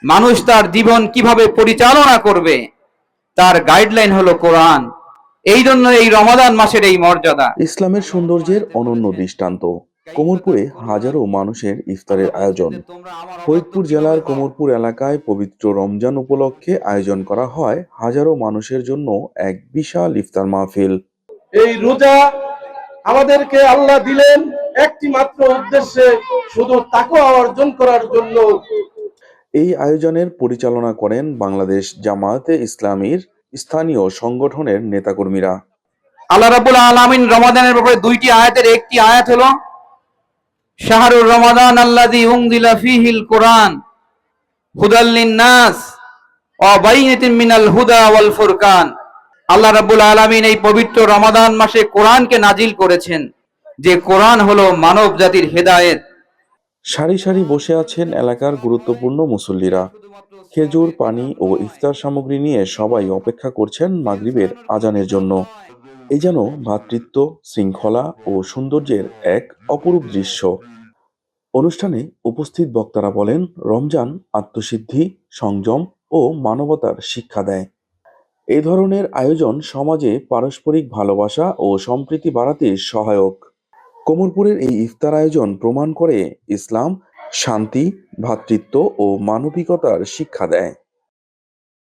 মানুষ তার জীবন কিভাবে পরিচালনা করবে তার গাইডলাইন হলো কোরআন। এই জন্য এই রমাদান মাসের এই মর্যাদা। ইসলামের সৌন্দর্যের অনন্য দৃষ্টান্ত কোমরপুরে হাজারো মানুষের ইফতারের আয়োজন। ফরিদপুর জেলার কোমরপুর এলাকায় পবিত্র রমজান উপলক্ষে আয়োজন করা হয় হাজারো মানুষের জন্য এক বিশাল ইফতার মাহফিল। এই রোজা আমাদেরকে আল্লাহ দিলেন একটি মাত্র উদ্দেশ্যে, শুধু তাকওয়া অর্জন করার জন্য। এই আয়োজনের পরিচালনা করেন বাংলাদেশ জামায়াতে ইসলামীর স্থানীয় সংগঠনের নেতাকর্মীরা। আল্লাহ রাব্বুল আলামিন রমাদানের ব্যাপারে দুইটি আয়াতের একটি আয়াত হলো শাহরুর রমাদান আল্লাযী উনজিলা ফীহিল কুরআন হুদাল লিন-নাস ওয়া বাইয়িনাতিন মিনাল হুদা ওয়াল ফুরকান। আল্লাহ রাব্বুল আলামিন এই পবিত্র রমাদান মাসে কোরআনকে নাজিল করেছেন, যে কোরআন হলো মানব জাতির হেদায়েত। সারি সারি বসে আছেন এলাকার গুরুত্বপূর্ণ মুসল্লিরা। খেজুর, পানি ও ইফতার সামগ্রী নিয়ে সবাই অপেক্ষা করছেন মাগরিবের আজানের জন্য। এই যেন ভ্রাতৃত্ব, শৃঙ্খলা ও সৌন্দর্যের এক অপরূপ দৃশ্য। অনুষ্ঠানে উপস্থিত বক্তারা বলেন, রমজান আত্মসিদ্ধি, সংযম ও মানবতার শিক্ষা দেয়। এই ধরনের আয়োজন সমাজে পারস্পরিক ভালোবাসা ও সম্প্রীতি বাড়াতে সহায়ক। কোমরপুরের এই ইফতার আয়োজন প্রমাণ করে ইসলাম শান্তি, ভ্রাতৃত্ব ও মানবিকতার শিক্ষা দেয়।